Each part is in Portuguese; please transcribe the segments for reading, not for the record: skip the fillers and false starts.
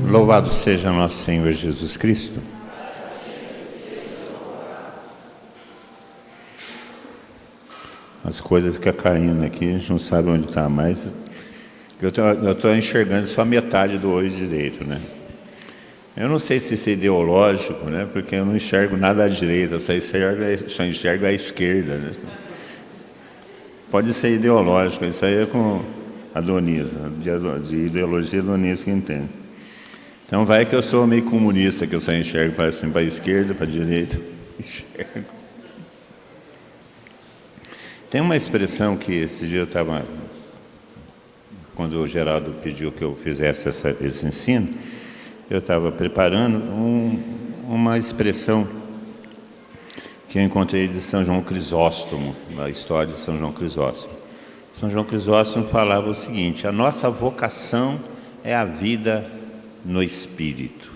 Louvado seja nosso Senhor Jesus Cristo. As coisas ficam caindo aqui, a gente não sabe onde está mais. Eu estou enxergando só metade do olho direito, né? Eu não sei se isso é ideológico, né? Porque eu não enxergo nada à direita, só enxergo à esquerda, né? Pode ser ideológico, isso aí é com a Donisa, de ideologia Donisa que entende. Então vai que eu sou meio comunista, que eu só enxergo para assim, para a esquerda, para a direita. Enxergo. Tem uma expressão que esse dia eu estava, quando o Geraldo pediu que eu fizesse esse ensino, eu estava preparando uma expressão que eu encontrei de São João Crisóstomo, a história de São João Crisóstomo. São João Crisóstomo falava o seguinte: a nossa vocação é a vida no Espírito.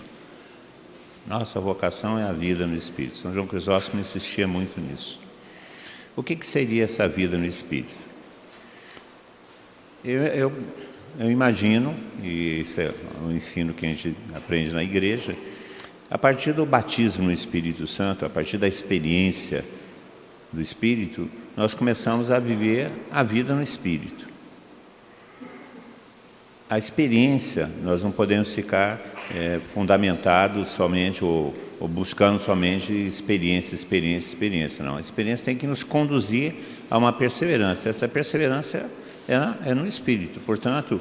Nossa vocação é a vida no Espírito. São João Crisóstomo insistia muito nisso. O que seria essa vida no Espírito? Eu imagino, e isso é um ensino que a gente aprende na igreja, a partir do batismo no Espírito Santo, a partir da experiência do Espírito, nós começamos a viver a vida no Espírito. A experiência, nós não podemos ficar fundamentados somente ou buscando somente experiência. Não, a experiência tem que nos conduzir a uma perseverança. Essa perseverança é no Espírito. Portanto,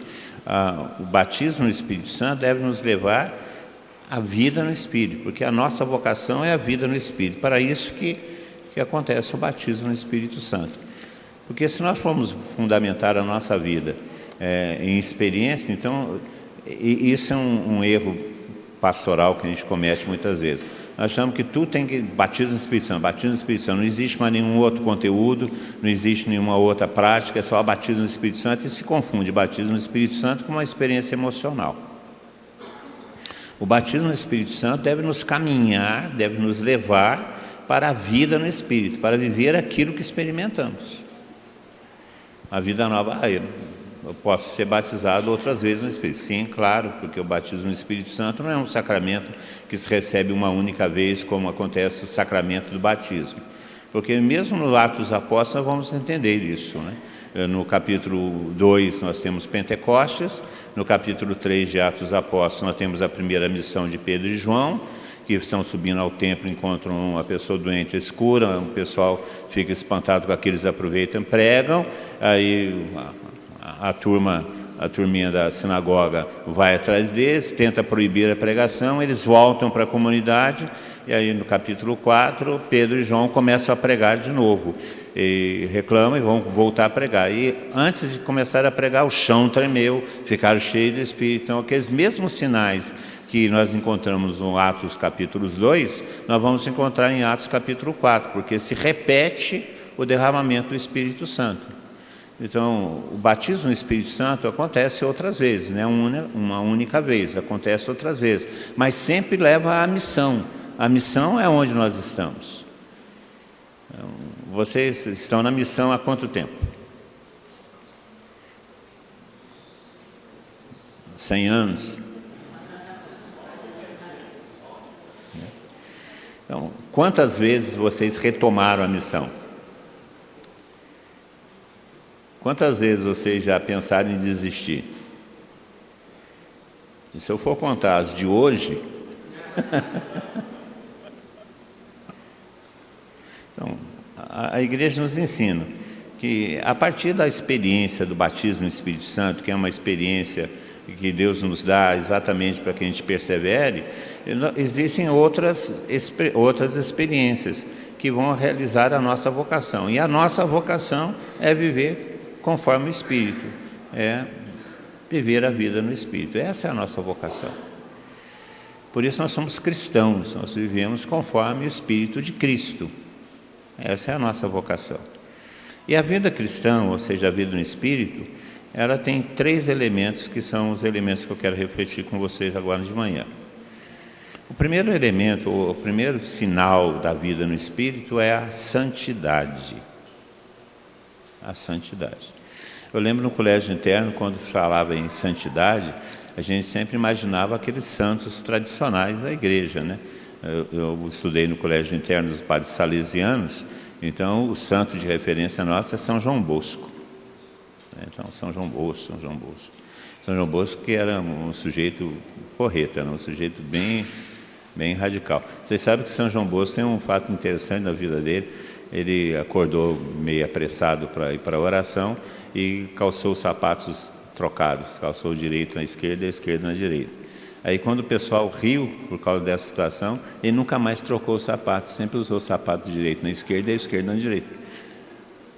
o batismo no Espírito Santo deve nos levar à vida no Espírito, porque a nossa vocação é a vida no Espírito. Para isso que acontece o batismo no Espírito Santo. Porque se nós formos fundamentar a nossa vida em experiência, então isso é um erro pastoral que a gente comete muitas vezes. Nós achamos que tudo tem que batismo no Espírito Santo, não existe mais nenhum outro conteúdo, não existe nenhuma outra prática, é só batismo no Espírito Santo, e se confunde batismo no Espírito Santo com uma experiência emocional. O batismo no Espírito Santo deve nos caminhar, deve nos levar para a vida no Espírito, para viver aquilo que experimentamos. A vida nova, eu posso ser batizado outras vezes no Espírito. Sim, claro, porque o batismo no Espírito Santo não é um sacramento que se recebe uma única vez, como acontece o sacramento do batismo. Porque mesmo no Atos dos Apóstolos nós vamos entender isso, né? No capítulo 2 nós temos Pentecostes, no capítulo 3 de Atos dos Apóstolos nós temos a primeira missão de Pedro e João, que estão subindo ao templo, encontram uma pessoa doente, eles curam, o pessoal fica espantado com aquilo, eles aproveitam, pregam, aí a turminha da sinagoga vai atrás deles, tenta proibir a pregação, eles voltam para a comunidade, e aí no capítulo 4, Pedro e João começam a pregar de novo, e reclamam e vão voltar a pregar. E antes de começar a pregar, o chão tremeu, ficaram cheios do Espírito. Então, aqueles mesmos sinais que nós encontramos no Atos capítulo 2, nós vamos encontrar em Atos capítulo 4, porque se repete o derramamento do Espírito Santo. Então, o batismo no Espírito Santo acontece outras vezes, né? Uma única vez, acontece outras vezes, mas sempre leva à missão. A missão é onde nós estamos. Então, vocês estão na missão há quanto tempo? 100 anos? Então, quantas vezes vocês retomaram a missão? Quantas vezes vocês já pensaram em desistir? E se eu for contar as de hoje... Então, a igreja nos ensina que, a partir da experiência do batismo no Espírito Santo, que é uma experiência que Deus nos dá exatamente para que a gente persevere, existem outras experiências que vão realizar a nossa vocação. E a nossa vocação é viver conforme o Espírito, é viver a vida no Espírito. Essa é a nossa vocação. Por isso nós somos cristãos, nós vivemos conforme o Espírito de Cristo. Essa é a nossa vocação. E a vida cristã, ou seja, a vida no Espírito, ela tem 3 elementos que são os elementos que eu quero refletir com vocês agora de manhã. O primeiro elemento, o primeiro sinal da vida no Espírito é a santidade. A santidade. Eu lembro no colégio interno, quando falava em santidade, a gente sempre imaginava aqueles santos tradicionais da igreja, né? Eu estudei no colégio interno dos padres salesianos, então o santo de referência nossa é São João Bosco. Então, São João Bosco. São João Bosco, que era um sujeito porreta, era um sujeito bem radical. Vocês sabem que São João Bosco tem um fato interessante na vida dele. Ele acordou meio apressado para ir para a oração e calçou os sapatos trocados, calçou o direito na esquerda e a esquerda na direita. Aí, quando o pessoal riu por causa dessa situação, ele nunca mais trocou os sapatos, sempre usou o sapato direito na esquerda e a esquerda na direita,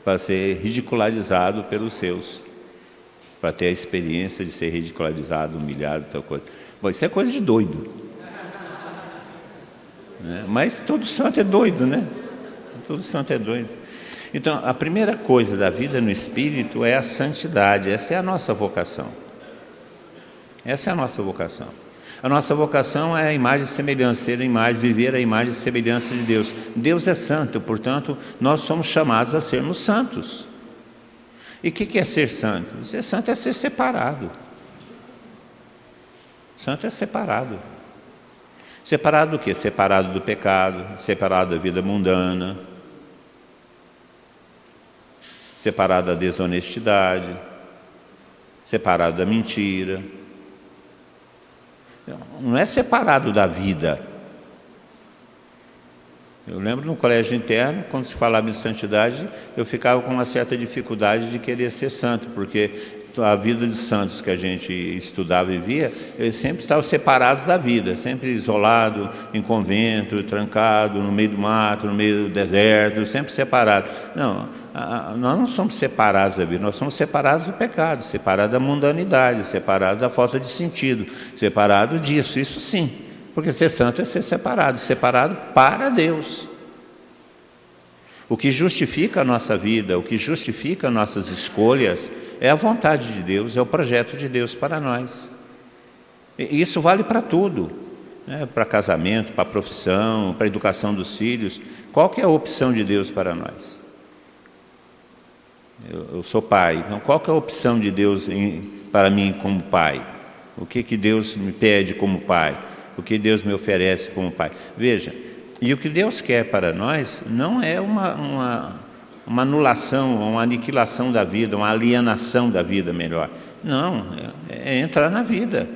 para ser ridicularizado pelos seus, para ter a experiência de ser ridicularizado, humilhado, tal coisa. Bom, isso é coisa de doido, né? Mas todo santo é doido, né? Todo santo é doido. Então, a primeira coisa da vida no Espírito é a santidade. Essa é a nossa vocação. Essa é a nossa vocação. A nossa vocação é a imagem e semelhança, ser a imagem, viver a imagem e semelhança de Deus. Deus é santo, portanto, nós somos chamados a sermos santos. E o que é ser santo? Ser santo é ser separado. Santo é separado. Separado do quê? Separado do pecado, separado da vida mundana, separado da desonestidade, separado da mentira. Não é separado da vida. Eu lembro no colégio interno, quando se falava em santidade, eu ficava com uma certa dificuldade de querer ser santo, porque a vida de santos que a gente estudava e via, eles sempre estavam separados da vida, sempre isolado, em convento, trancado, no meio do mato, no meio do deserto, sempre separado. Não, nós não somos separados da vida, nós somos separados do pecado, separados da mundanidade, separados da falta de sentido, separados disso, isso sim. Porque ser santo é ser separado, separado para Deus. O que justifica a nossa vida, o que justifica nossas escolhas, é a vontade de Deus, é o projeto de Deus para nós. E isso vale para tudo, né? Para casamento, para profissão, para a educação dos filhos. Qual que é a opção de Deus para nós? Eu sou pai, então qual que é a opção de Deus para mim como pai? O que Deus me pede como pai? O que Deus me oferece como pai? Veja, e o que Deus quer para nós não é uma anulação, uma aniquilação da vida, uma alienação da vida, melhor. Não, é entrar na vida.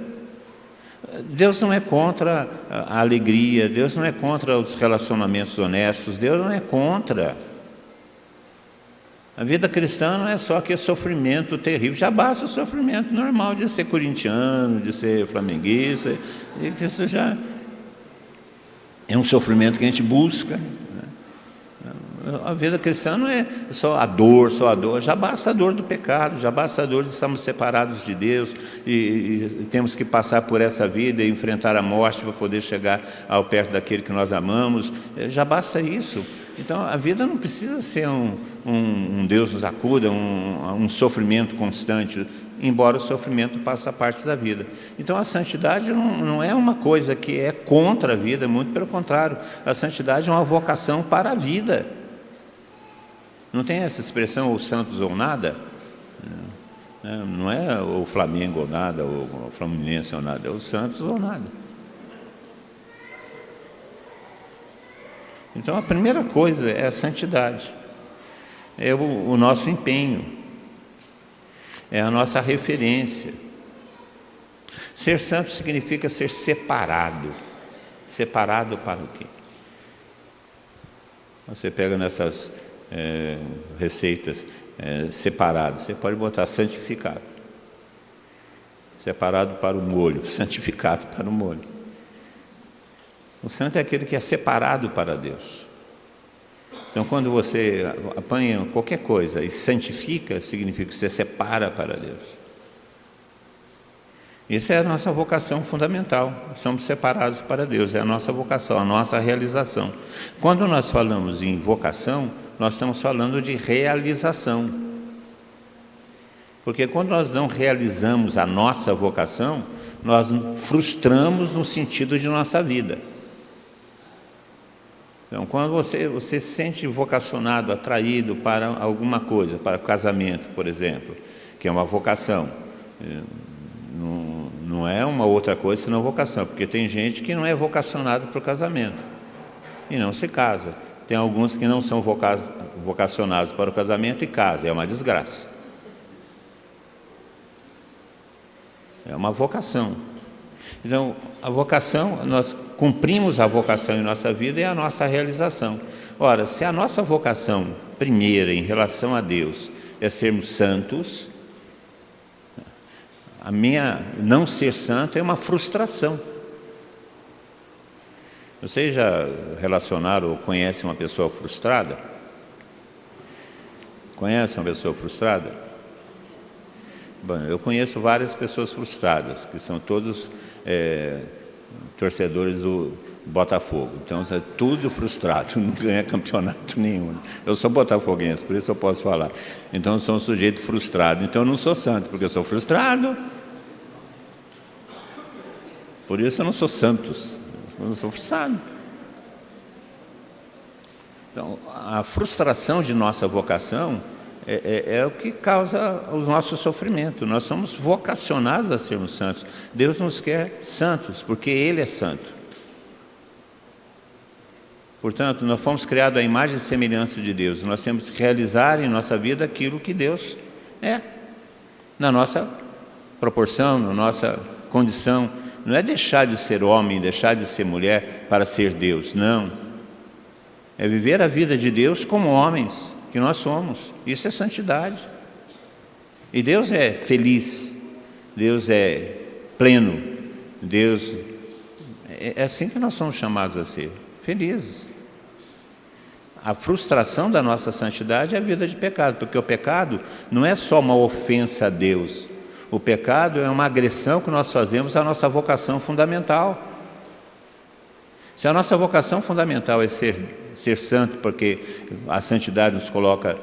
Deus não é contra a alegria, Deus não é contra os relacionamentos honestos, Deus não é contra. A vida cristã não é só aquele sofrimento terrível, já basta o sofrimento normal de ser corintiano, de ser flamenguista, e que isso já é um sofrimento que a gente busca. A vida cristã não é só a dor, já basta a dor do pecado, já basta a dor de estarmos separados de Deus e temos que passar por essa vida e enfrentar a morte para poder chegar ao perto daquele que nós amamos, já basta isso. Então a vida não precisa ser um Deus nos acuda, um sofrimento constante, embora o sofrimento faça parte da vida. Então a santidade não é uma coisa que é contra a vida, muito pelo contrário, a santidade é uma vocação para a vida. Não tem essa expressão, ou santos ou nada? Não é o Flamengo ou nada, ou o Fluminense ou nada, é o santos ou nada. Então a primeira coisa é a santidade, é o nosso empenho, é a nossa referência. Ser santo significa ser separado. Separado para o quê? Você pega nessas receitas separado, você pode botar santificado, separado para o molho, santificado para o molho. O santo é aquele que é separado para Deus. Então quando você apanha qualquer coisa e santifica, significa que você separa para Deus. Essa é a nossa vocação fundamental, somos separados para Deus, é a nossa vocação, a nossa realização. Quando nós falamos em vocação, nós estamos falando de realização. Porque quando nós não realizamos a nossa vocação, nós frustramos no sentido de nossa vida. Então, quando você se sente vocacionado, atraído para alguma coisa, para o casamento, por exemplo, que é uma vocação, não Não é uma outra coisa senão vocação, porque tem gente que não é vocacionado para o casamento e não se casa. Tem alguns que não são vocacionados para o casamento e casam. É uma desgraça. É uma vocação. Então, a vocação, nós cumprimos a vocação em nossa vida, é a nossa realização. Ora, se a nossa vocação primeira em relação a Deus é sermos santos, a minha não ser santo é uma frustração. Vocês já relacionaram ou conhecem uma pessoa frustrada? Conhecem uma pessoa frustrada? Bom, eu conheço várias pessoas frustradas, que são todos torcedores do Botafogo. Então, é tudo frustrado, não ganha campeonato nenhum. Eu sou botafoguense, por isso eu posso falar. Então, eu sou um sujeito frustrado. Então, eu não sou santo, porque eu sou frustrado. Por isso, eu não sou santos. Eu não sou frustrado. Então, a frustração de nossa vocação é o que causa o nosso sofrimento. Nós somos vocacionados a sermos santos. Deus nos quer santos, porque Ele é santo. Portanto, nós fomos criados à imagem e semelhança de Deus. Nós temos que realizar em nossa vida aquilo que Deus é, na nossa proporção, na nossa condição. Não é deixar de ser homem, deixar de ser mulher para ser Deus, não. É viver a vida de Deus como homens que nós somos. Isso é santidade. E Deus é feliz, Deus é pleno, Deus é assim que nós somos chamados a ser, felizes. A frustração da nossa santidade é a vida de pecado, porque o pecado não é só uma ofensa a Deus. O pecado é uma agressão que nós fazemos à nossa vocação fundamental. Se a nossa vocação fundamental é ser santo, porque a santidade nos coloca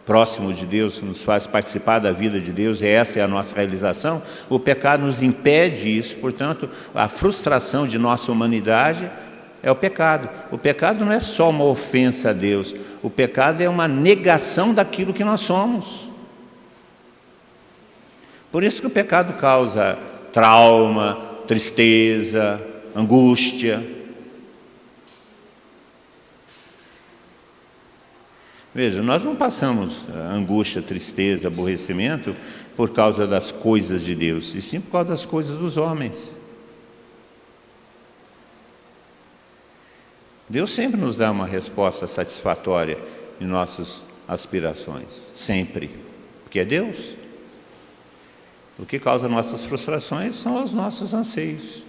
próximo de Deus, nos faz participar da vida de Deus, e essa é a nossa realização, o pecado nos impede isso. Portanto, a frustração de nossa humanidade é o pecado. O pecado não é só uma ofensa a Deus, o pecado é uma negação daquilo que nós somos. Por isso que o pecado causa trauma, tristeza, angústia. Veja, nós não passamos angústia, tristeza, aborrecimento por causa das coisas de Deus, e sim por causa das coisas dos homens. Deus sempre nos dá uma resposta satisfatória em nossas aspirações, sempre, porque é Deus. O que causa nossas frustrações são os nossos anseios,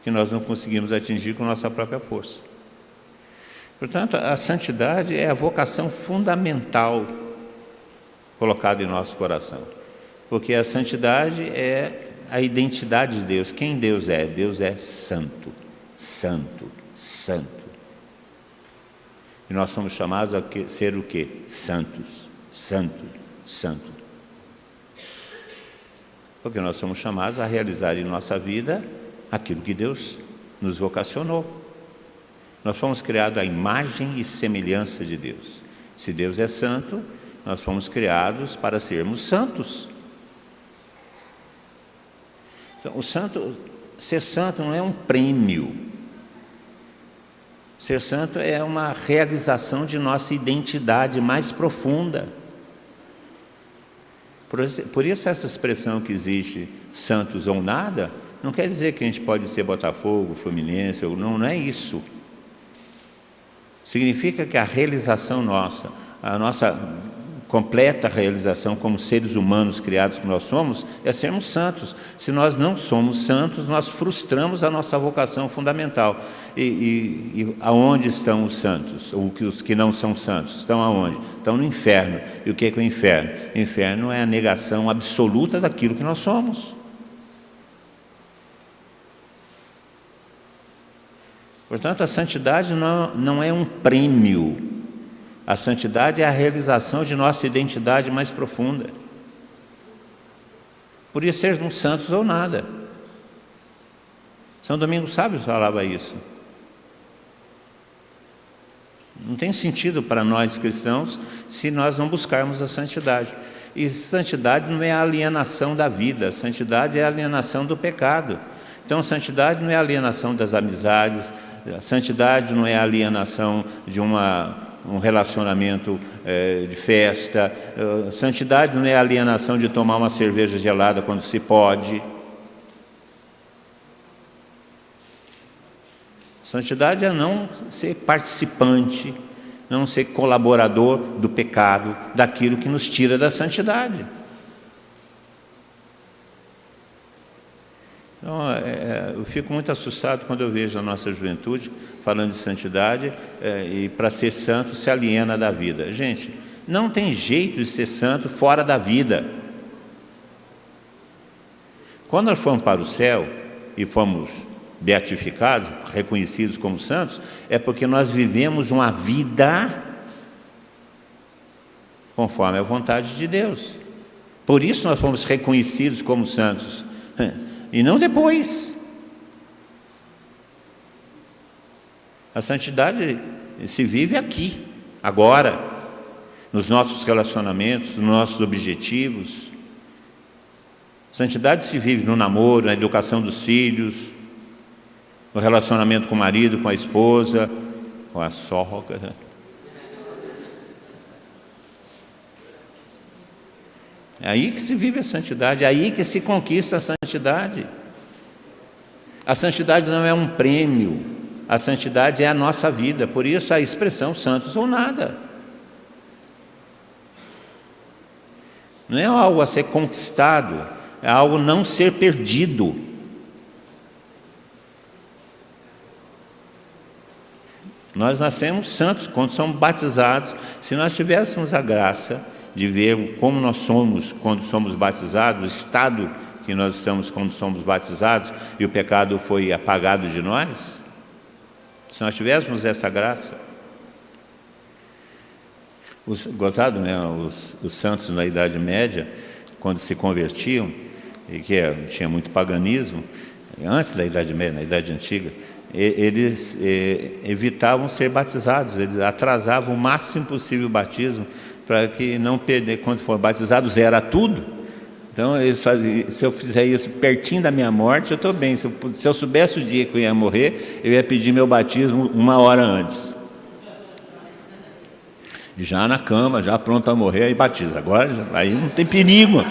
que nós não conseguimos atingir com nossa própria força. Portanto, a santidade é a vocação fundamental colocada em nosso coração, porque a santidade é a identidade de Deus. Quem Deus é? Deus é santo, santo, santo. E nós somos chamados a ser o quê? Santos, santo, santo. Porque nós somos chamados a realizar em nossa vida aquilo que Deus nos vocacionou. Nós fomos criados à imagem e semelhança de Deus. Se Deus é santo, nós fomos criados para sermos santos. Então, ser santo não é um prêmio. Ser santo é uma realização de nossa identidade mais profunda. Por isso essa expressão que existe, santos ou nada, não quer dizer que a gente pode ser Botafogo, Fluminense, ou não é isso. Significa que a realização nossa, a nossa completa realização como seres humanos criados que nós somos, é sermos santos. Se nós não somos santos, nós frustramos a nossa vocação fundamental. E aonde estão os santos? Os que não são santos? Estão aonde? Estão no inferno. E o que é o inferno? O inferno é a negação absoluta daquilo que nós somos. Portanto, a santidade não é um prêmio. A santidade é a realização de nossa identidade mais profunda. Por isso, sermos santos ou nada. São Domingos Sábios falava isso. Não tem sentido para nós cristãos se nós não buscarmos a santidade. E santidade não é a alienação da vida, a santidade é a alienação do pecado. Então, santidade não é alienação das amizades, a santidade não é alienação de um relacionamento de festa, santidade não é alienação de tomar uma cerveja gelada quando se pode. Santidade é não ser participante, não ser colaborador do pecado, daquilo que nos tira da santidade. Então, eu fico muito assustado quando eu vejo a nossa juventude falando de santidade e para ser santo se aliena da vida. Gente, não tem jeito de ser santo fora da vida. Quando nós fomos para o céu e fomos beatificados, reconhecidos como santos, é porque nós vivemos uma vida conforme a vontade de Deus. Por isso nós fomos reconhecidos como santos. E não depois. A santidade se vive aqui, agora, nos nossos relacionamentos, nos nossos objetivos. Santidade se vive no namoro, na educação dos filhos, no relacionamento com o marido, com a esposa, com a sogra. É aí que se vive a santidade, é aí que se conquista a santidade. A santidade não é um prêmio, a santidade é a nossa vida, por isso a expressão santos ou nada. Não é algo a ser conquistado, é algo não ser perdido. Nós nascemos santos quando somos batizados. Se nós tivéssemos a graça de ver como nós somos quando somos batizados, o estado que nós estamos quando somos batizados e o pecado foi apagado de nós, se nós tivéssemos essa graça. Gozado, né? Os santos na Idade Média, quando se convertiam, e que tinha muito paganismo, antes da Idade Média, na Idade Antiga, eles evitavam ser batizados, eles atrasavam o máximo possível o batismo, para que não perder, quando foram batizados, era tudo. Então, eles faziam, se eu fizer isso pertinho da minha morte, eu estou bem. Se eu soubesse o dia que eu ia morrer, eu ia pedir meu batismo 1 hora antes. E já na cama, já pronto a morrer, aí batiza. Agora, aí não tem perigo.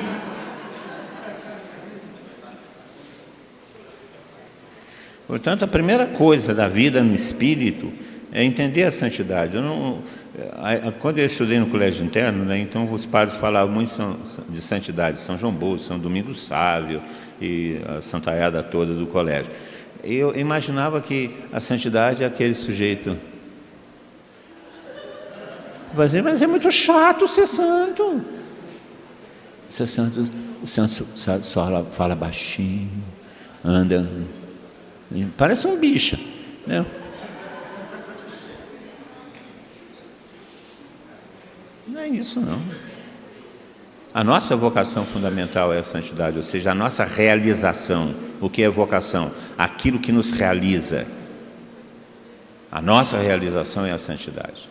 Portanto, a primeira coisa da vida no espírito é entender a santidade. Quando eu estudei no colégio interno, né, então os padres falavam muito de santidade, São João Bosco, São Domingos Sávio e a santaiada toda do colégio. Eu imaginava que a santidade é aquele sujeito, mas é muito chato ser santo. Ser santo, o santo só fala baixinho, anda, parece um bicho, né? Não é isso, não. A nossa vocação fundamental é a santidade, ou seja, a nossa realização. O que é vocação? Aquilo que nos realiza. A nossa realização é a santidade.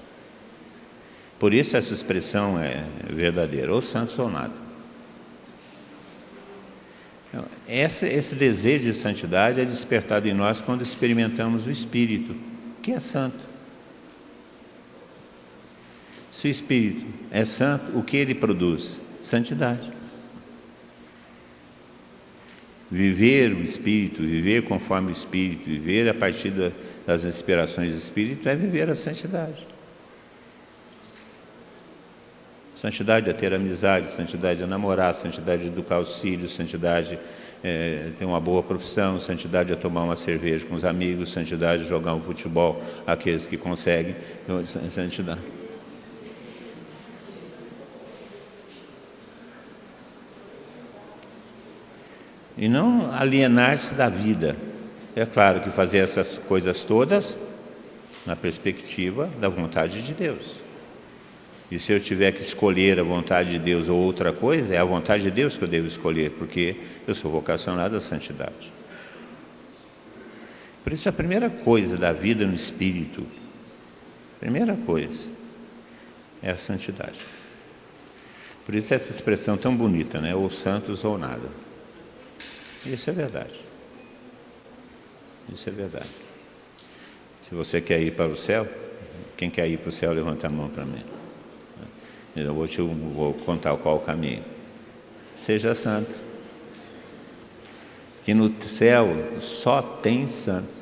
Por isso essa expressão é verdadeira, ou santos ou nada. Então, esse desejo de santidade é despertado em nós quando experimentamos o Espírito, que é santo. Se o Espírito é santo, o que ele produz? Santidade. Viver o Espírito, viver conforme o Espírito, viver a partir das inspirações do Espírito é viver a santidade. Santidade é ter amizade, santidade é namorar, santidade é educar os filhos, santidade é ter uma boa profissão, santidade é tomar uma cerveja com os amigos, santidade é jogar um futebol, aqueles que conseguem, santidade. E não alienar-se da vida. É claro que fazer essas coisas todas na perspectiva da vontade de Deus. E se eu tiver que escolher a vontade de Deus ou outra coisa, é a vontade de Deus que eu devo escolher, porque eu sou vocacionado à santidade. Por isso a primeira coisa da vida no Espírito, primeira coisa, é a santidade. Por isso essa expressão tão bonita, né? Ou santos ou nada. Isso é verdade. Isso é verdade. Se você quer ir para o céu, quem quer ir para o céu, levanta a mão para mim. Eu vou contar qual o caminho. Seja santo. Que no céu só tem santos.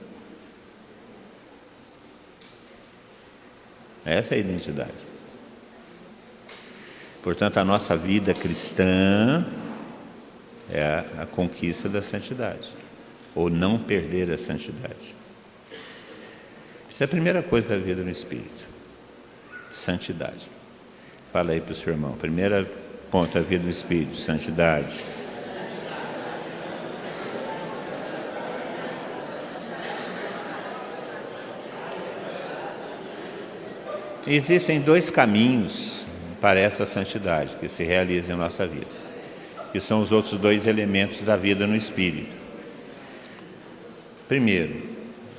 Essa é a identidade. Portanto, a nossa vida cristã é a conquista da santidade, ou não perder a santidade. Isso é a primeira coisa da vida no Espírito. Santidade. Fala aí para o seu irmão. Primeiro ponto da vida do Espírito, santidade. Existem dois caminhos para essa santidade que se realiza em nossa vida, que são os outros dois elementos da vida no Espírito. Primeiro,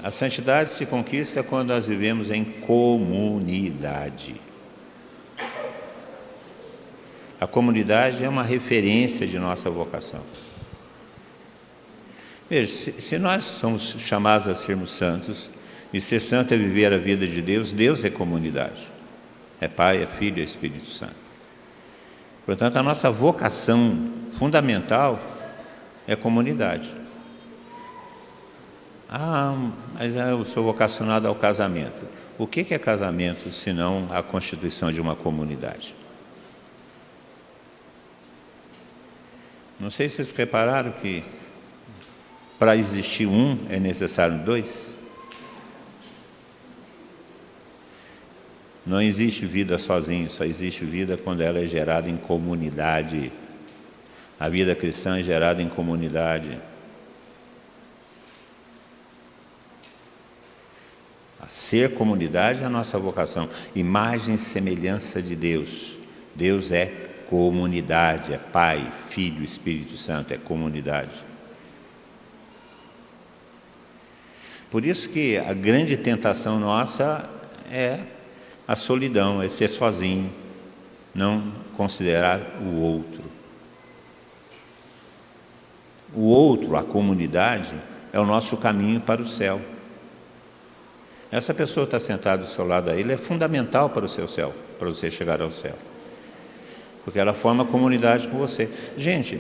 a santidade se conquista quando nós vivemos em comunidade. A comunidade é uma referência de nossa vocação. Veja, se nós somos chamados a sermos santos, e ser santo é viver a vida de Deus, Deus é comunidade. É Pai, é Filho, é Espírito Santo. Portanto, a nossa vocação fundamental é comunidade. Mas eu sou vocacionado ao casamento. O que é casamento, senão a constituição de uma comunidade? Não sei se vocês repararam que para existir um é necessário dois. Não existe vida sozinho, só existe vida quando ela é gerada em comunidade. A vida cristã é gerada em comunidade. Ser comunidade é a nossa vocação. Imagem e semelhança de Deus. Deus é comunidade, é Pai, Filho, Espírito Santo, é comunidade. Por isso que a grande tentação nossa é a solidão, é ser sozinho, não considerar o outro. O outro, a comunidade, é o nosso caminho para o céu. Essa pessoa está sentada do seu lado aí, ele é fundamental para o seu céu, para você chegar ao céu. Porque ela forma comunidade com você. Gente,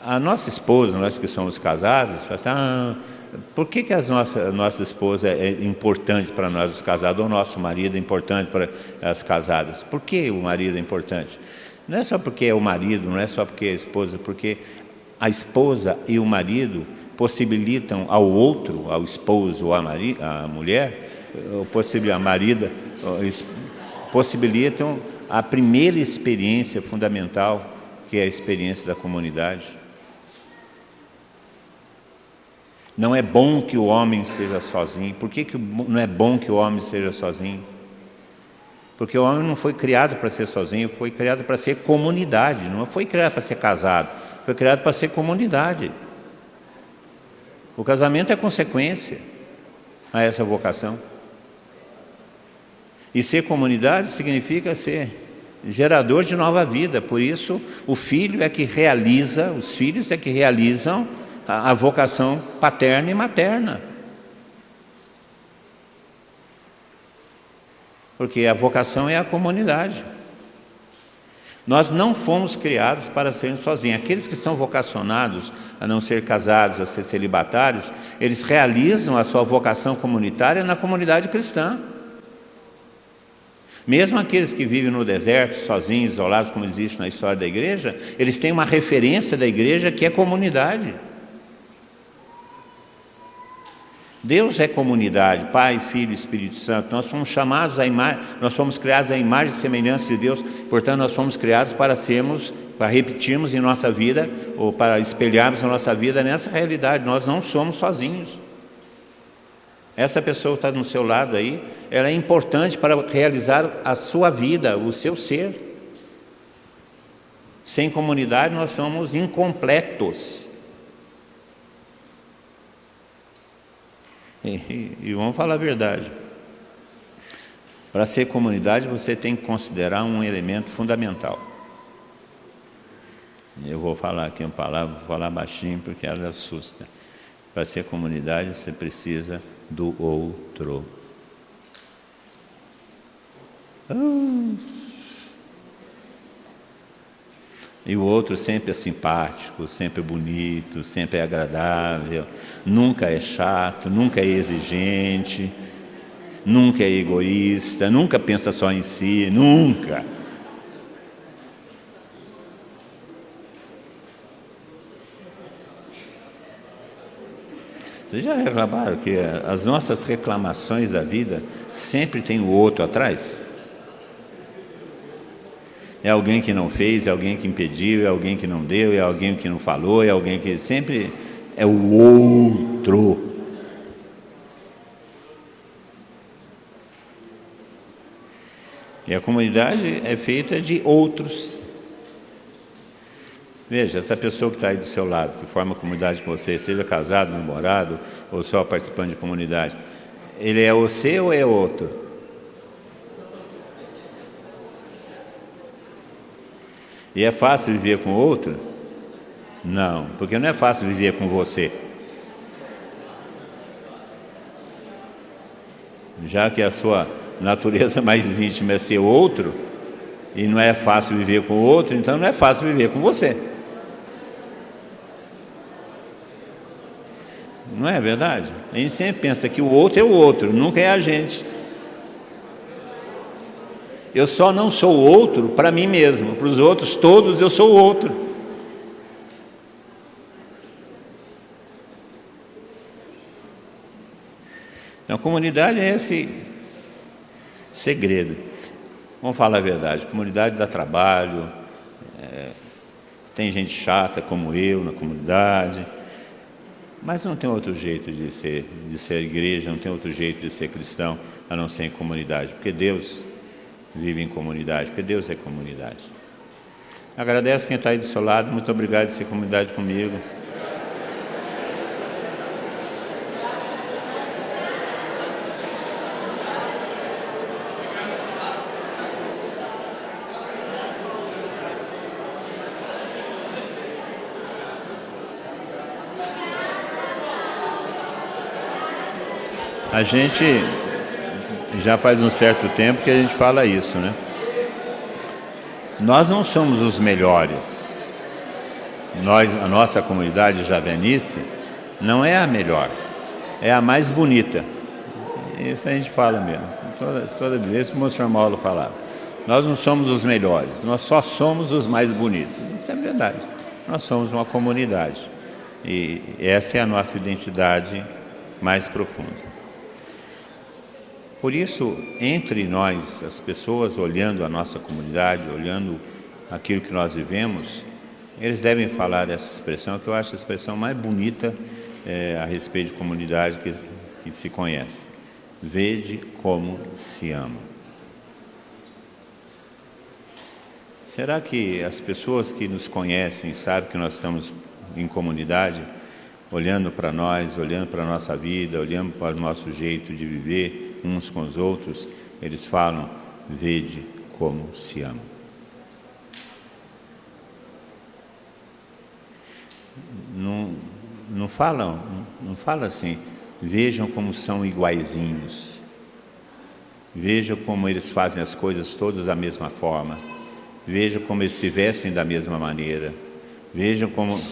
a nossa esposa, nós que somos casados, fala assim, por que a nossa esposa é importante para nós os casados, ou o nosso marido é importante para as casadas? Por que o marido é importante? Não é só porque é o marido, não é só porque é a esposa, porque a esposa e o marido possibilitam ao outro, ao esposo ou à mulher, a marida, possibilitam a primeira experiência fundamental, que é a experiência da comunidade. Não é bom que o homem seja sozinho. Por que não é bom que o homem seja sozinho? Porque o homem não foi criado para ser sozinho, foi criado para ser comunidade, não foi criado para ser casado, foi criado para ser comunidade. O casamento é consequência a essa vocação. E ser comunidade significa ser gerador de nova vida. Por isso, os filhos é que realizam a vocação paterna e materna. Porque a vocação é a comunidade. Nós não fomos criados para sermos sozinhos. Aqueles que são vocacionados a não ser casados, a ser celibatários, eles realizam a sua vocação comunitária na comunidade cristã. Mesmo aqueles que vivem no deserto, sozinhos, isolados, como existe na história da igreja, eles têm uma referência da igreja que é comunidade. Deus é comunidade, Pai, Filho e Espírito Santo. Nós fomos chamados nós fomos criados à imagem e semelhança de Deus, portanto nós fomos criados para repetirmos em nossa vida, ou para espelharmos a nossa vida nessa realidade. Nós não somos sozinhos. Essa pessoa que está no seu lado aí, ela é importante para realizar a sua vida, o seu ser. Sem comunidade nós somos incompletos. E vamos falar a verdade. Para ser comunidade, você tem que considerar um elemento fundamental. Eu vou falar aqui uma palavra, vou falar baixinho porque ela assusta. Para ser comunidade, você precisa do outro. E o outro sempre é simpático, sempre é bonito, sempre é agradável, nunca é chato, nunca é exigente, nunca é egoísta, nunca pensa só em si, nunca. Vocês já reclamaram que as nossas reclamações da vida sempre tem o outro atrás? É alguém que não fez, é alguém que impediu, é alguém que não deu, é alguém que não falou, é alguém que sempre é o outro. E a comunidade é feita de outros. Veja, essa pessoa que está aí do seu lado, que forma comunidade com você, seja casado, namorado ou só participante de comunidade, ele é você ou é outro? E é fácil viver com outro? Não, porque não é fácil viver com você. Já que a sua natureza mais íntima é ser outro, e não é fácil viver com o outro, então não é fácil viver com você. Não é verdade? A gente sempre pensa que o outro é o outro, nunca é a gente. Eu só não sou o outro para mim mesmo, para os outros todos eu sou o outro. Então a comunidade é esse segredo. Vamos falar a verdade, a comunidade dá trabalho, tem gente chata como eu na comunidade, mas não tem outro jeito de ser igreja, não tem outro jeito de ser cristão a não ser em comunidade, porque Deus vive em comunidade, porque Deus é comunidade. Agradeço quem está aí do seu lado, muito obrigado por ser comunidade comigo. A gente já faz um certo tempo que a gente fala isso, né? Nós não somos os melhores. A nossa comunidade javenice não é a melhor, é a mais bonita. Isso a gente fala mesmo. Toda vez que o Monsenhor Mauro falava. Nós não somos os melhores, nós só somos os mais bonitos. Isso é verdade. Nós somos uma comunidade. E essa é a nossa identidade mais profunda. Por isso, entre nós, as pessoas olhando a nossa comunidade, olhando aquilo que nós vivemos, eles devem falar essa expressão, que eu acho a expressão mais bonita a respeito de comunidade que se conhece. Vede como se ama. Será que as pessoas que nos conhecem sabem que nós estamos em comunidade, olhando para nós, olhando para a nossa vida, olhando para o nosso jeito de viver, uns com os outros, eles falam, vede como se ama. Não fala assim, vejam como são iguaizinhos, vejam como eles fazem as coisas todas da mesma forma, vejam como eles se vestem da mesma maneira, vejam como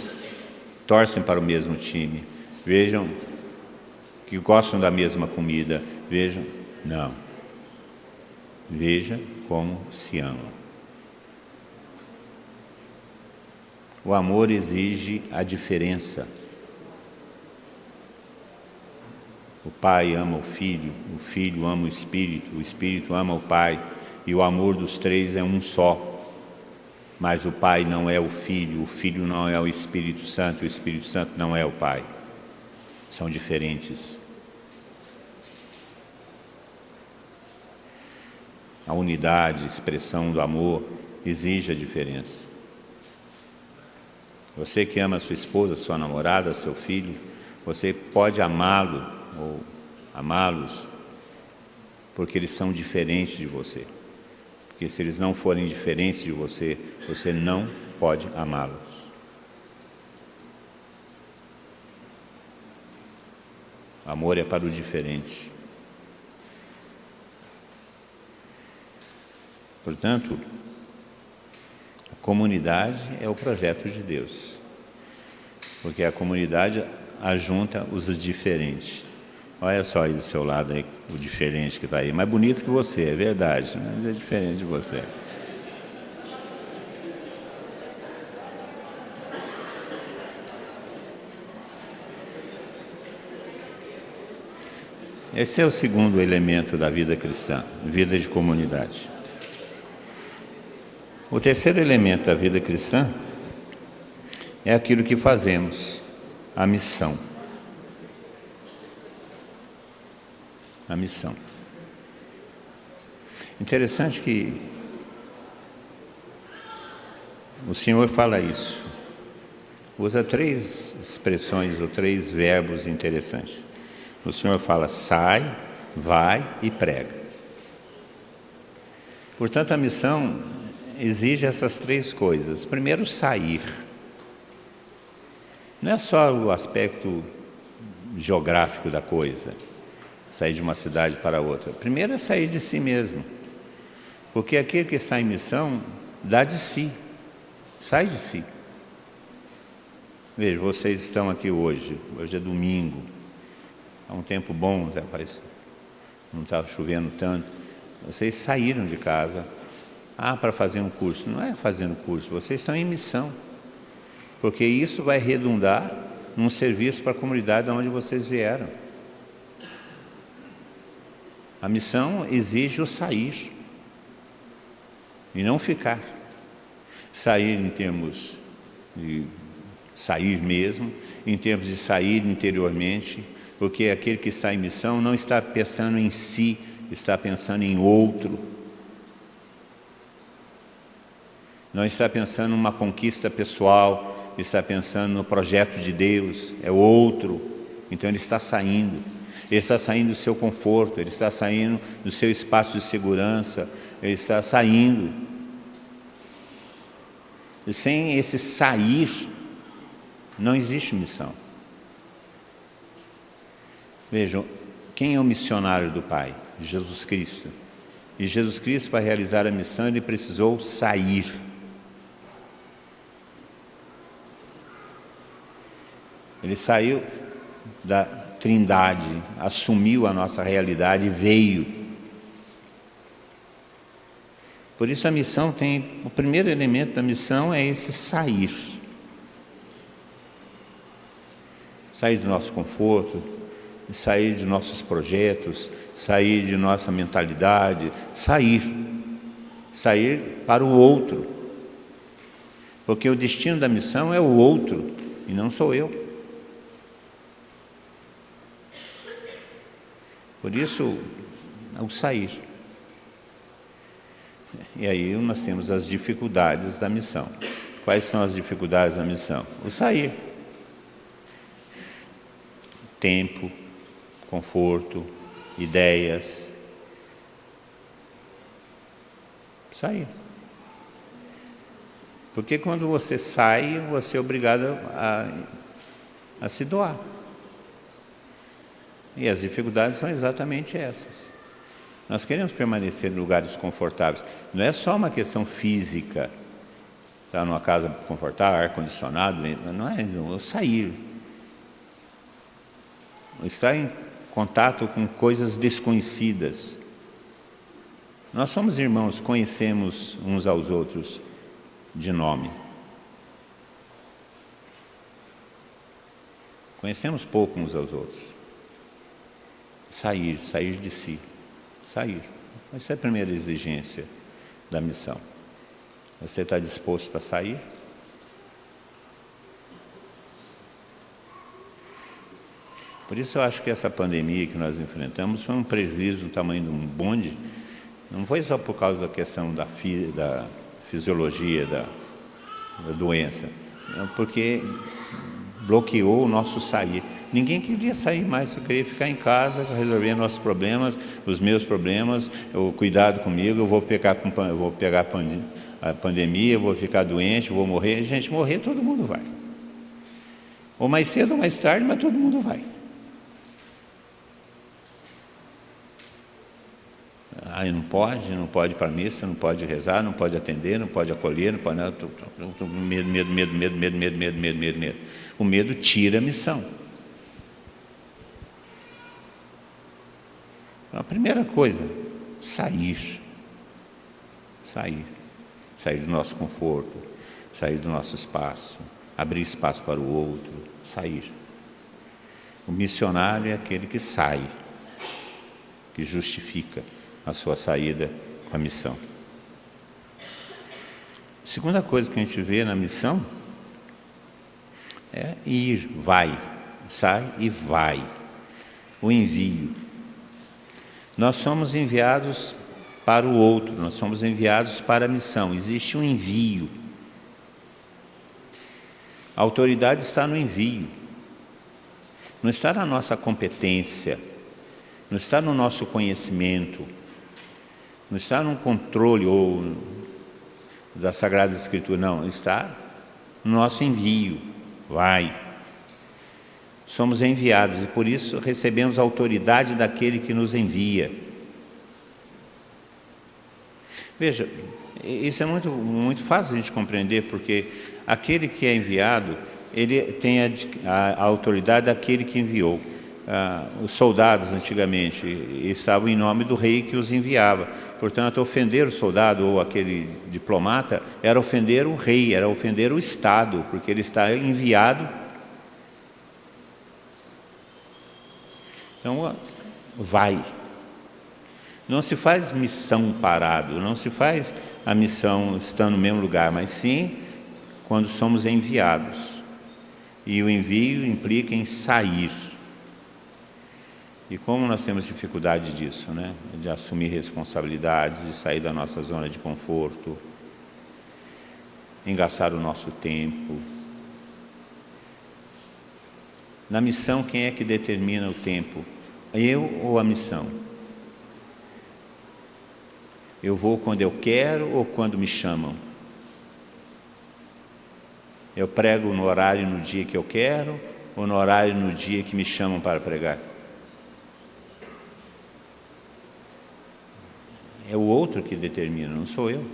torcem para o mesmo time, vejam que gostam da mesma comida, vejam, não. Veja como se ama. O amor exige a diferença. O pai ama o filho ama o espírito ama o pai, e o amor dos três é um só. Mas o pai não é o filho não é o Espírito Santo não é o pai. São diferentes. A unidade, a expressão do amor exige a diferença. Você que ama sua esposa, sua namorada, seu filho, você pode amá-lo ou amá-los porque eles são diferentes de você. Porque se eles não forem diferentes de você, você não pode amá-los. Amor é para o diferente. Portanto, a comunidade é o projeto de Deus, porque a comunidade ajunta os diferentes. Olha só aí do seu lado, aí, o diferente que está aí. Mais bonito que você, é verdade, mas é diferente de você. Esse é o segundo elemento da vida cristã, vida de comunidade. O terceiro elemento da vida cristã é aquilo que fazemos, a missão. A missão. Interessante que o Senhor fala isso. Usa 3 expressões ou 3 verbos interessantes. O Senhor fala: sai, vai e prega. Portanto, a missão exige essas 3 coisas. Primeiro, sair. Não é só o aspecto geográfico da coisa, sair de uma cidade para outra. Primeiro é sair de si mesmo. Porque aquele que está em missão dá de si, sai de si. Veja, vocês estão aqui hoje é domingo, há um tempo bom, não está chovendo tanto. Vocês saíram de casa, para fazer um curso. Não é fazendo curso, vocês estão em missão, porque isso vai redundar num serviço para a comunidade de onde vocês vieram. A missão exige o sair e não ficar. Sair em termos de sair mesmo, em termos de sair interiormente, porque aquele que está em missão não está pensando em si, está pensando em outro. Não está pensando numa conquista pessoal, está pensando no projeto de Deus, é outro. Então ele está saindo. Ele está saindo do seu conforto, ele está saindo do seu espaço de segurança, ele está saindo. E sem esse sair, não existe missão. Vejam, quem é o missionário do Pai? Jesus Cristo. E Jesus Cristo, para realizar a missão, ele precisou sair. Ele saiu da Trindade, assumiu a nossa realidade e veio. Por isso a missão o primeiro elemento da missão é esse sair. Sair do nosso conforto, sair de nossos projetos, sair de nossa mentalidade, sair para o outro. Porque o destino da missão é o outro e não sou eu. Por isso, o sair. E aí nós temos as dificuldades da missão. Quais são as dificuldades da missão? O sair. Tempo, conforto, ideias. Sair. Porque quando você sai, você é obrigado a se doar. E as dificuldades são exatamente essas. Nós queremos permanecer em lugares confortáveis. Não é só uma questão física. Estar numa casa confortável, ar-condicionado, não é sair. Estar em contato com coisas desconhecidas. Nós somos irmãos, conhecemos uns aos outros de nome. Conhecemos pouco uns aos outros. Sair de si. Sair. Essa é a primeira exigência da missão. Você está disposto a sair? Por isso eu acho que essa pandemia que nós enfrentamos foi um prejuízo do tamanho de um bonde. Não foi só por causa da questão da fisiologia da doença, porque bloqueou o nosso sair. Ninguém queria sair mais, só queria ficar em casa, resolver nossos problemas, os meus problemas, o cuidado comigo, eu vou pegar a pandemia, eu vou ficar doente, eu vou morrer. Gente, morrer todo mundo vai. Ou mais cedo ou mais tarde, mas todo mundo vai. Aí não pode ir para a missa, não pode rezar, não pode atender, não pode acolher, não pode... Medo, medo, medo, medo, medo, medo, medo, medo, medo, medo. O medo tira a missão. A primeira coisa, sair do nosso conforto, sair do nosso espaço, abrir espaço para o outro, sair. O missionário é aquele que sai, que justifica a sua saída com a missão. A segunda coisa que a gente vê na missão é ir, vai, sai e vai. O envio. Nós somos enviados para o outro, nós somos enviados para a missão. Existe um envio. A autoridade está no envio. Não está na nossa competência, não está no nosso conhecimento, não está no controle ou da Sagrada Escritura, não, está no nosso envio. Vai. Somos enviados e por isso recebemos a autoridade daquele que nos envia. Veja, isso é muito fácil a gente compreender, porque aquele que é enviado, ele tem a autoridade daquele que enviou. Os soldados antigamente estavam em nome do rei que os enviava. Portanto, ofender o soldado ou aquele diplomata era ofender o rei, era ofender o Estado, porque ele está enviado. Então, vai. Não se faz missão parado, não se faz a missão estando no mesmo lugar, mas sim quando somos enviados. E o envio implica em sair. E como nós temos dificuldade disso, né? De assumir responsabilidades, de sair da nossa zona de conforto, em gastar o nosso tempo. Na missão, quem é que determina o tempo? Eu ou a missão? Eu vou quando eu quero ou quando me chamam? Eu prego no horário no dia que eu quero ou no horário no dia que me chamam para pregar? É o outro que determina, não sou eu.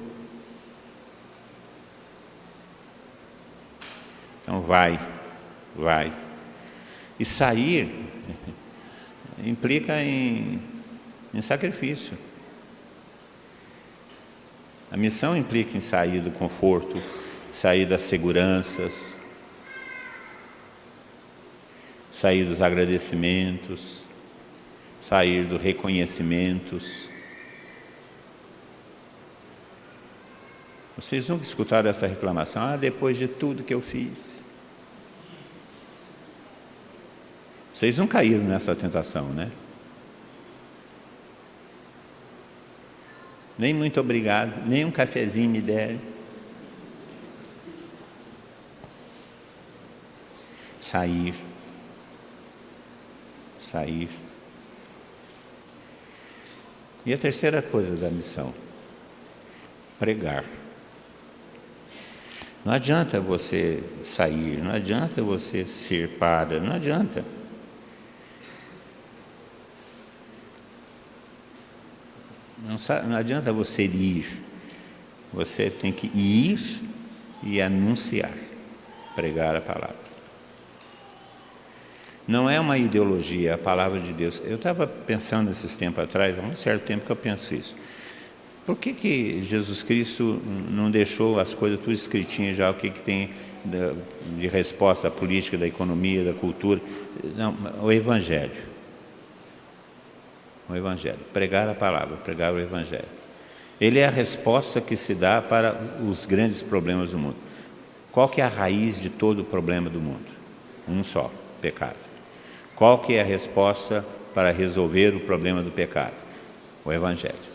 Então vai. E sair implica em sacrifício. A missão implica em sair do conforto, sair das seguranças, sair dos agradecimentos, sair dos reconhecimentos. Vocês nunca escutaram essa reclamação? Depois de tudo que eu fiz. Vocês não caíram nessa tentação, né? Nem muito obrigado, nem um cafezinho me deram. Sair. E a terceira coisa da missão, pregar. Não adianta você sair, não adianta você ser padre, não adianta. Não adianta você ir, você tem que ir e anunciar, pregar a palavra. Não é uma ideologia, é a palavra de Deus. Eu estava pensando esses tempos atrás, há um certo tempo que eu penso isso. Por que Jesus Cristo não deixou as coisas tudo escritinhas já, o que tem de resposta à política, da economia, da cultura? Não, o Evangelho. O Evangelho, pregar a palavra, pregar o Evangelho. Ele é a resposta que se dá para os grandes problemas do mundo. Qual que é a raiz de todo o problema do mundo? Um só, pecado. Qual que é a resposta para resolver o problema do pecado? O Evangelho.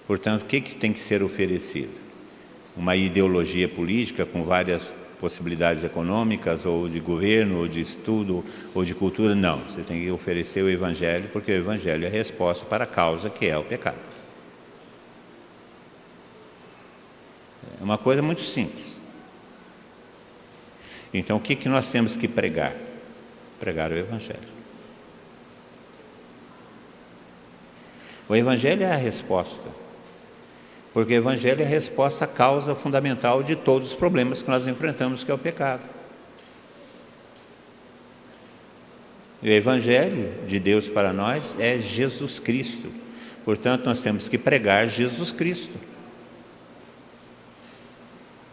Portanto, o que tem que ser oferecido? Uma ideologia política com várias possibilidades econômicas, ou de governo, ou de estudo, ou de cultura? Não, você tem que oferecer o Evangelho, porque o Evangelho é a resposta para a causa que é o pecado. É uma coisa muito simples. Então, o que nós temos que pregar? Pregar o Evangelho. O Evangelho é a resposta, porque o Evangelho é a resposta à causa fundamental de todos os problemas que nós enfrentamos, que é o pecado. E o Evangelho de Deus para nós é Jesus Cristo. Portanto, nós temos que pregar Jesus Cristo.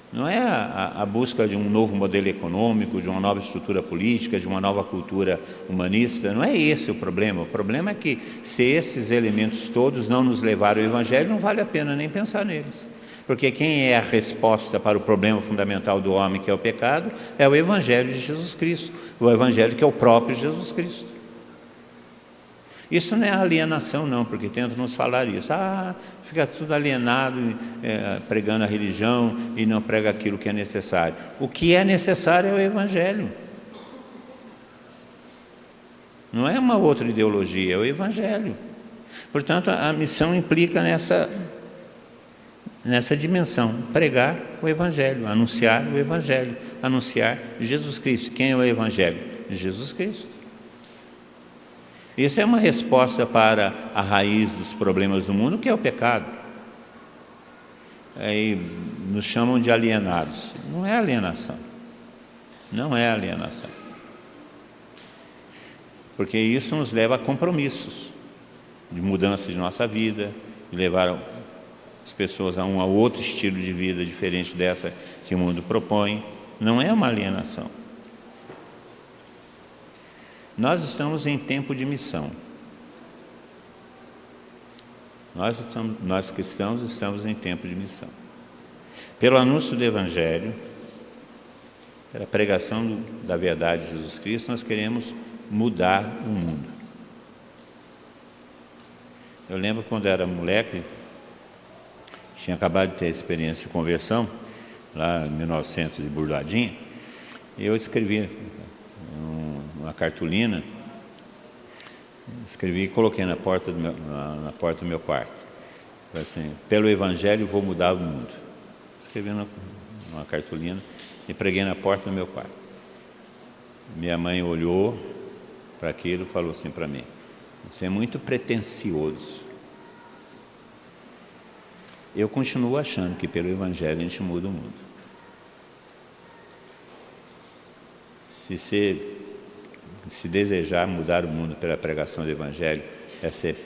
Não é a busca de um novo modelo econômico, de uma nova estrutura política, de uma nova cultura humanista. Não é esse o problema. O problema é que, se esses elementos todos não nos levarem ao Evangelho, não vale a pena nem pensar neles. Porque quem é a resposta para o problema fundamental do homem, que é o pecado, é o Evangelho de Jesus Cristo. O Evangelho que é o próprio Jesus Cristo. Isso não é alienação, não, porque tentam nos falar isso. Fica tudo alienado, pregando a religião e não prega aquilo que é necessário. O que é necessário é o Evangelho. Não é uma outra ideologia, é o Evangelho. Portanto, a missão implica nessa dimensão: pregar o Evangelho, anunciar o Evangelho, anunciar Jesus Cristo. Quem é o Evangelho? Jesus Cristo. Isso é uma resposta para a raiz dos problemas do mundo, que é o pecado. Aí nos chamam de alienados. Não é alienação. Não é alienação. Porque isso nos leva a compromissos de mudança de nossa vida, de levar as pessoas a um outro estilo de vida diferente dessa que o mundo propõe. Não é uma alienação. Nós estamos em tempo de missão. Nós cristãos estamos em tempo de missão. Pelo anúncio do Evangelho, pela pregação da verdade de Jesus Cristo, nós queremos mudar o mundo. Eu lembro quando era moleque, tinha acabado de ter experiência de conversão, lá em 1900 e burladinha, e eu escrevi uma cartolina, escrevi e coloquei na porta do meu quarto. Assim: pelo Evangelho vou mudar o mundo. Escrevi uma cartolina e preguei na porta do meu quarto. Minha mãe olhou para aquilo e falou assim para mim: você é muito pretensioso. Eu continuo achando que pelo Evangelho a gente muda o mundo. Se desejar mudar o mundo pela pregação do Evangelho, é ser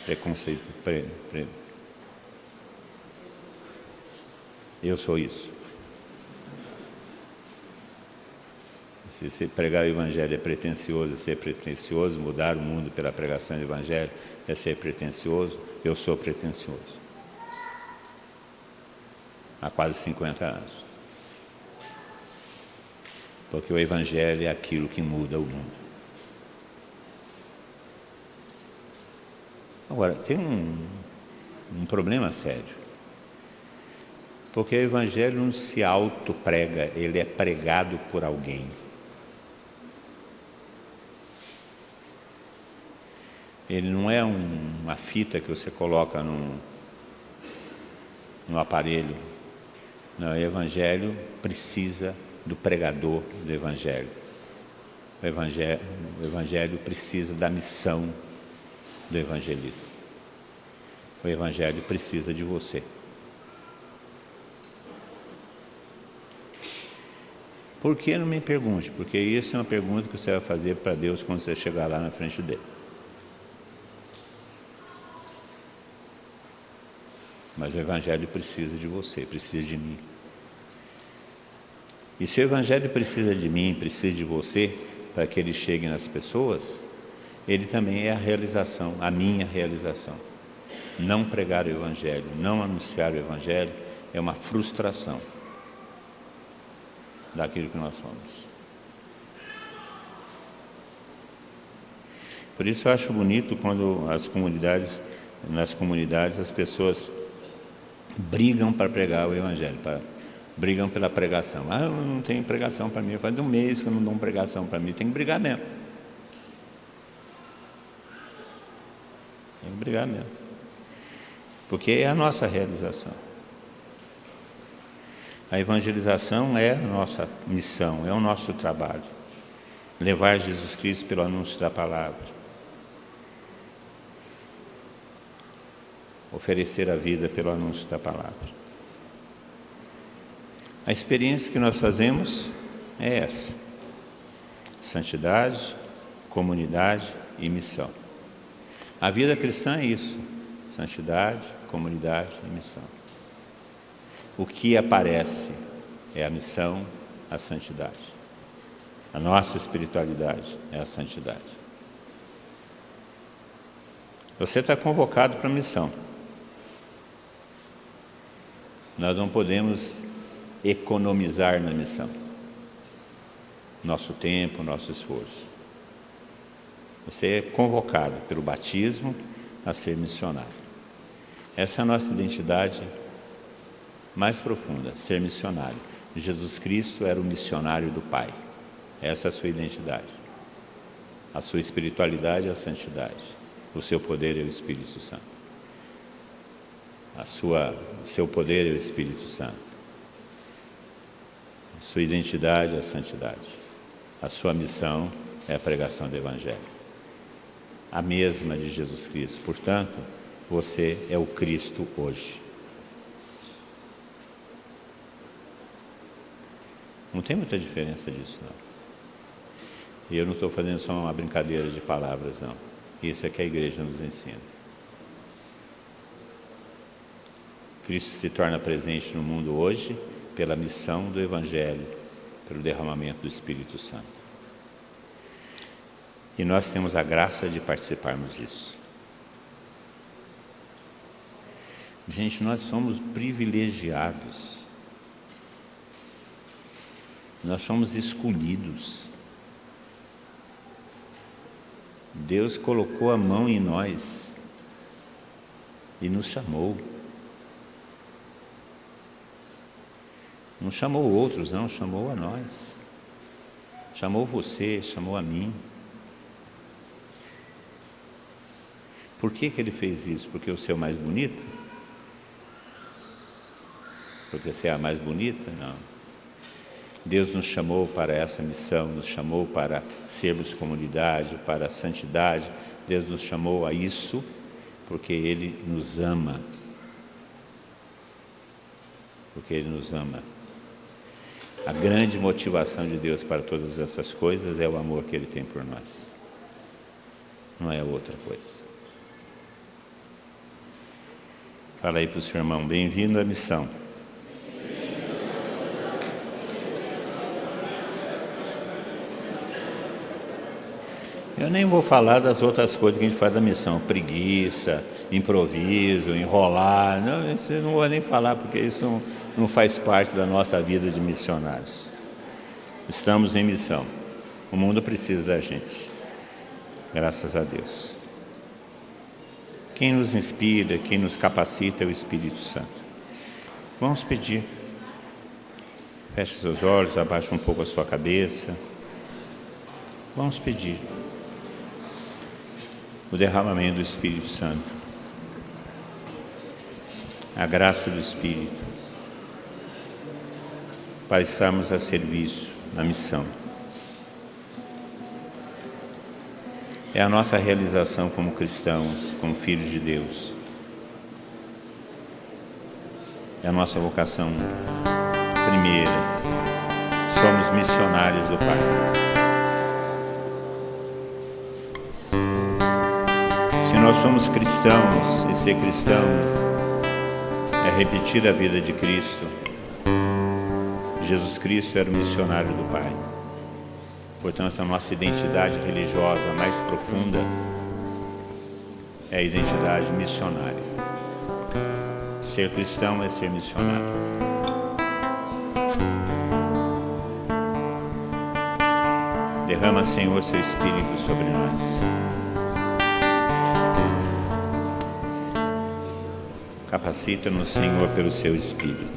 preconceito. Eu sou isso. Se pregar o Evangelho é pretensioso, é ser pretensioso, mudar o mundo pela pregação do Evangelho é ser pretensioso, eu sou pretensioso. Há quase 50 anos. Porque o Evangelho é aquilo que muda o mundo. Agora, tem um problema sério. Porque o Evangelho não se autoprega, ele é pregado por alguém. Ele não é uma fita que você coloca no aparelho. Não, o Evangelho precisa do pregador do Evangelho. O Evangelho precisa da missão do evangelista. O Evangelho precisa de você. Por que? Não me pergunte, porque isso é uma pergunta que você vai fazer para Deus quando você chegar lá na frente dele. Mas o Evangelho precisa de você, precisa de mim. E se o Evangelho precisa de mim, precisa de você, para que ele chegue nas pessoas, ele também é a realização, a minha realização. Não pregar o Evangelho, não anunciar o Evangelho, é uma frustração daquilo que nós somos. Por isso eu acho bonito quando nas comunidades as pessoas brigam para pregar o Evangelho, brigam pela pregação. Eu não tenho pregação para mim, faz um mês que eu não dou pregação para mim. Tem que brigar mesmo. Tem que brigar mesmo. Porque é a nossa realização. A evangelização é a nossa missão, é o nosso trabalho. Levar Jesus Cristo pelo anúncio da palavra. oferecer a vida pelo anúncio da palavra. A experiência que nós fazemos é essa: santidade, comunidade e missão. A vida cristã é isso: santidade, comunidade e missão. O que aparece é a missão, a santidade. A nossa espiritualidade é a santidade. Você está convocado para a missão. Nós não podemos economizar na missão nosso tempo, nosso esforço. Você é convocado pelo batismo a ser missionário. Essa é a nossa identidade mais profunda: ser missionário. Jesus Cristo era o missionário do Pai. Essa é a sua identidade. A sua espiritualidade é a santidade. O seu poder é o Espírito Santo. O seu poder é o Espírito Santo. A sua identidade é a santidade. A sua missão é a pregação do Evangelho. A mesma de Jesus Cristo. Portanto, você é o Cristo hoje. Não tem muita diferença disso, não. E eu não estou fazendo só uma brincadeira de palavras, não. Isso é que a igreja nos ensina. Cristo se torna presente no mundo hoje pela missão do Evangelho, pelo derramamento do Espírito Santo. E nós temos a graça de participarmos disso. Gente, nós somos privilegiados. Nós somos escolhidos. Deus colocou a mão em nós e nos chamou. Não chamou outros, não, chamou a nós. Chamou você, chamou a mim. Por que Ele fez isso? Porque eu sou mais bonito? Porque você é a mais bonita? Não. Deus nos chamou para essa missão, nos chamou para sermos comunidade, para a santidade. Deus nos chamou a isso porque Ele nos ama. Porque Ele nos ama. A grande motivação de Deus para todas essas coisas é o amor que Ele tem por nós. Não é outra coisa. Fala aí para o seu irmão: bem-vindo à missão. Eu nem vou falar das outras coisas que a gente faz da missão: preguiça, improviso, enrolar. Não, isso eu não vou nem falar, porque isso não faz parte da nossa vida de missionários. Estamos em missão. O mundo precisa da gente. Graças a Deus. Quem nos inspira, quem nos capacita é o Espírito Santo. Vamos pedir. Feche seus olhos, abaixe um pouco a sua cabeça. Vamos pedir o derramamento do Espírito Santo, a graça do Espírito, para estarmos a serviço na missão. É a nossa realização como cristãos, como filhos de Deus. É a nossa vocação primeira. Somos missionários do Pai. Se nós somos cristãos, e ser cristão é repetir a vida de Cristo, Jesus Cristo era o missionário do Pai. Portanto, a nossa identidade religiosa mais profunda é a identidade missionária. Ser cristão é ser missionário. Derrama, Senhor, seu Espírito sobre nós. Capacita-nos, Senhor, pelo seu Espírito.